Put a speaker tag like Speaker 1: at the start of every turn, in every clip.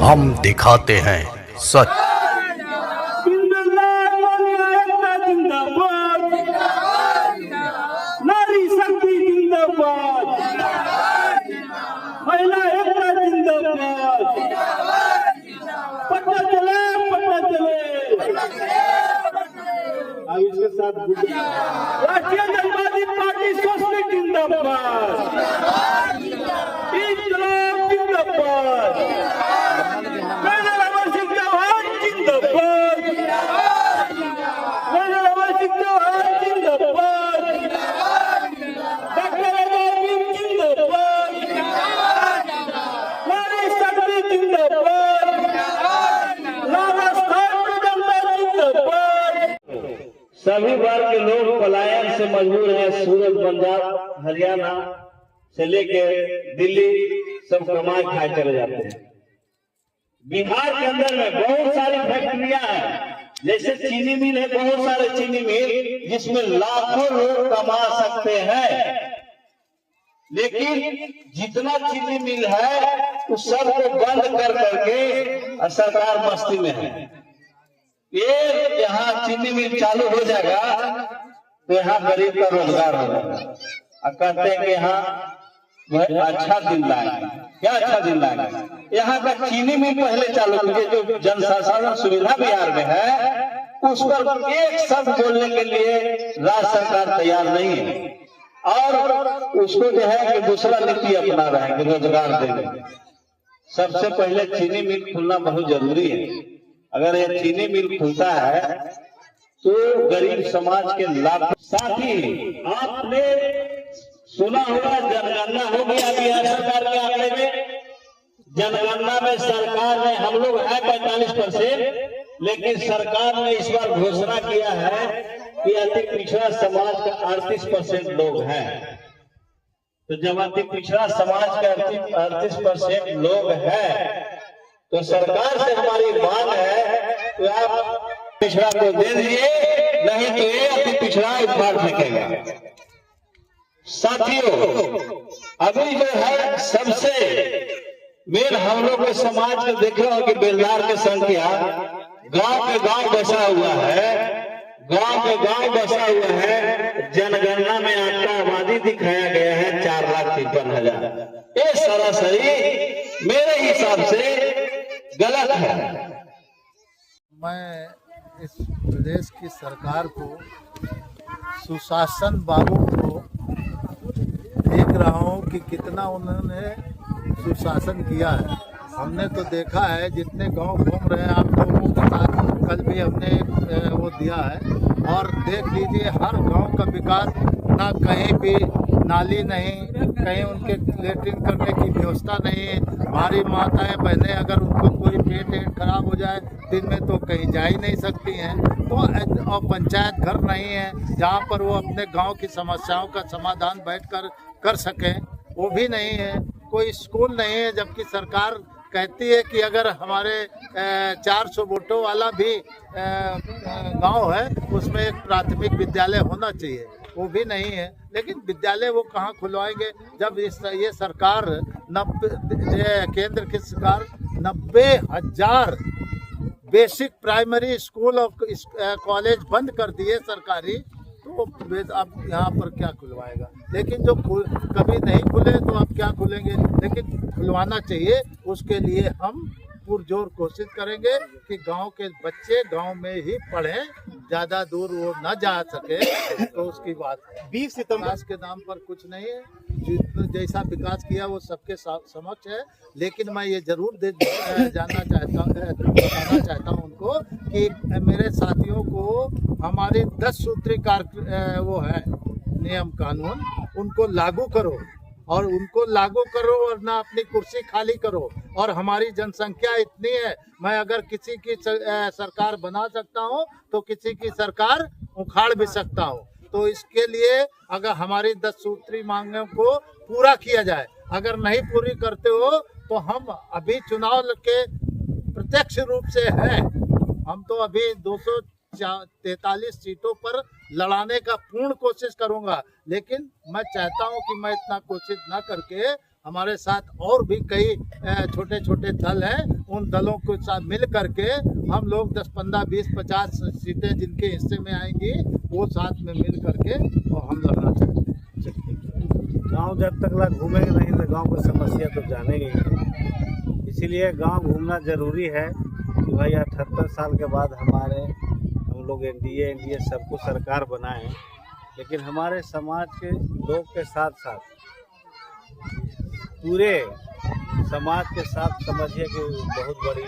Speaker 1: हम दिखाते हैं सच।
Speaker 2: नारी शक्ति जिंदाबाद, महिला एकता जिंदाबाद, पट्टा चले पट्टा चले। अब इसके साथ राष्ट्रीय जनतावादी पार्टी सोशलिस्ट जिंदाबाद, इंकलाब जिंदाबाद, कर्नल अमर सिंह चौहान जिंदाबाद, कर्नल अमर सिंह चौहान जिंदाबाद, डॉक्टर अजय जिंदाबाद, नारी शक्ति जिंदाबाद, सभी वर्ग के लोग पलायन से मजबूर हैं। सूरत, पंजाब, हरियाणा से लेके दिल्ली सब कमाए खाए चले जाते हैं। बिहार के अंदर में बहुत सारी फैक्ट्रियां हैं, जैसे चीनी मिल है, बहुत सारे चीनी मिल जिसमें लाखों लोग कमा सकते हैं। लेकिन जितना चीनी मिल है उस सबको बंद कर करके सरकार मस्ती में है। ये यहाँ चीनी मिल चालू हो जाएगा तो यहाँ गरीब का रोजगार होगा। कहते हैं कि यहाँ अच्छा दिन लाएंगे। क्या अच्छा दिन लाएंगे? यहाँ का चीनी मिल पहले चालू कीजिए। जो जन संसाधन सुविधा बिहार में है उस पर एक शब्द बोलने के लिए राज्य सरकार तैयार नहीं है, और उसको जो है कि दूसरा नीति अपना रहे हैं, रोजगार देंगे। सबसे पहले चीनी मिल खुलना बहुत जरूरी है। अगर ये चीनी मिल खुलता है तो गरीब समाज के लाभ। साथ ही आपने सुना होगा जनगणना हो गया बिहार सरकार के आंकड़े में। जनगणना में सरकार ने, हम लोग है 45%, लेकिन सरकार ने इस बार घोषणा किया है कि अति पिछड़ा समाज का 38% लोग हैं। तो जब अति पिछड़ा समाज का 38% लोग हैं तो सरकार से हमारी मांग है कि आप पिछड़ा को दे दीजिए, नहीं तो ये अति पिछड़ा इस बार फेंकेगा। साथियों, अभी जो है सबसे मेन हम लोग के समाज में देखे हो कि बेलदार की संख्या गांव के गांव बसा हुआ है, गांव के गांव बसा हुआ है। जनगणना में आपका आबादी दिखाया गया है 4,53,000। ये सरासरी मेरे हिसाब से गलत है।
Speaker 3: मैं इस प्रदेश की सरकार को, सुशासन बाबू को देख रहा हूँ कि कितना उन्होंने सुशासन किया है। हमने तो देखा है जितने गांव घूम रहे हैं, आप लोगों के साथ कल भी हमने वो दिया है, और देख लीजिए हर गांव का विकास। ना कहीं भी नाली नहीं, कहीं उनके लेटरिन करने की व्यवस्था नहीं है। हमारी माताएं बहनें अगर उनको कोई पेट खराब हो जाए दिन में तो कहीं जा ही नहीं सकती हैं। तो और पंचायत घर नहीं है जहां पर वो अपने गांव की समस्याओं का समाधान बैठकर कर सकें, वो भी नहीं है। कोई स्कूल नहीं है, जबकि सरकार कहती है कि अगर हमारे 400 वोटों वाला भी गांव है उसमें एक प्राथमिक विद्यालय होना चाहिए, वो भी नहीं है। लेकिन विद्यालय वो कहाँ खुलवाएंगे जब ये सरकार केंद्र की सरकार 90,000 बेसिक प्राइमरी स्कूल और कॉलेज बंद कर दिए सरकारी। तो अब यहाँ पर क्या खुलवाएगा? लेकिन जो कभी नहीं खुले तो अब क्या खुलेंगे? लेकिन खुलवाना चाहिए। उसके लिए हम पुरजोर कोशिश करेंगे कि गांव के बच्चे गांव में ही पढ़ें, ज़्यादा दूर वो न जा सके। तो उसकी बात 20 सितंबर के नाम पर कुछ नहीं है। जैसा विकास किया वो सबके समक्ष है। लेकिन मैं ये जरूर बताना चाहता हूँ उनको कि मेरे साथियों को हमारे 10 सूत्री वो है नियम कानून, उनको लागू करो और वरना अपनी कुर्सी खाली करो। और हमारी जनसंख्या इतनी है, मैं अगर किसी की सरकार बना सकता हूँ तो किसी की सरकार उखाड़ भी सकता हूँ। तो इसके लिए अगर हमारी 10 सूत्री मांगों को पूरा किया जाए। अगर नहीं पूरी करते हो तो हम अभी चुनाव के प्रत्यक्ष रूप से हैं, हम तो अभी 243 सीटों पर लड़ाने का पूर्ण कोशिश करूंगा। लेकिन मैं चाहता हूं कि मैं इतना कोशिश ना करके हमारे साथ और भी कई छोटे छोटे दल हैं। उन दलों के साथ मिल करके हम लोग 10, 15, 20, 50 सीटें जिनके हिस्से में आएंगी वो साथ में मिल करके और हम लड़ना चाहते हैं।
Speaker 4: गांव जब तक लोग घूमेंगे नहीं तो गांव की समस्या तो जानेंगे ही। इसीलिए गांव घूमना जरूरी है कि भाई 78 साल के बाद हम लोग एनडीए सबको सरकार बनाएं, लेकिन हमारे समाज के लोग के साथ साथ पूरे समाज के साथ समझिए कि बहुत बड़ी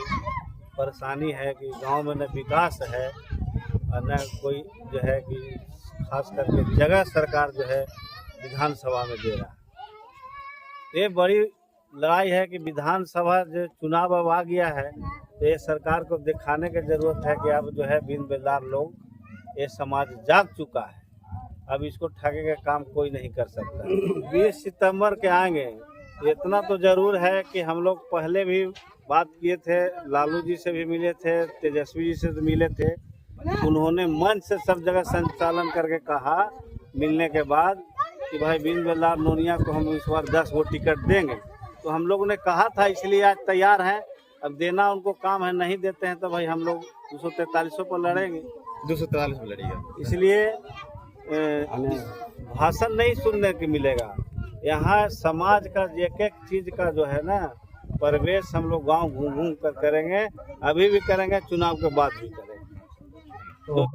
Speaker 4: परेशानी है कि गांव में न विकास है और न कोई जो है कि खास करके जगह सरकार जो है विधानसभा में दे रहा है। ये बड़ी लड़ाई है कि विधानसभा जो चुनाव अब आ गया है तो ये सरकार को दिखाने की जरूरत है कि अब जो है बिन बेदार लोग, ये समाज जाग चुका है, अब इसको ठगे का काम कोई नहीं कर सकता। 20 सितंबर के आएंगे, इतना तो जरूर है कि हम लोग पहले भी बात किए थे, लालू जी से भी मिले थे, तेजस्वी जी से मिले थे। उन्होंने मंच से सब जगह संचालन करके कहा मिलने के बाद कि भाई बिन बेदार नोनिया को हम इस बार 10 वोट टिकट देंगे। तो हम लोगों ने कहा था, इसलिए आज तैयार हैं। अब देना उनको काम है, नहीं देते हैं तो भाई हम लोग 243 पर लड़ेंगे।
Speaker 5: 243 में लड़ेगा।
Speaker 4: इसलिए भाषण नहीं सुनने को मिलेगा, यहाँ समाज का एक एक चीज का जो है ना परिवेश हम लोग गांव घूम घूम कर करेंगे, अभी भी करेंगे, चुनाव के बाद भी करेंगे।
Speaker 5: तो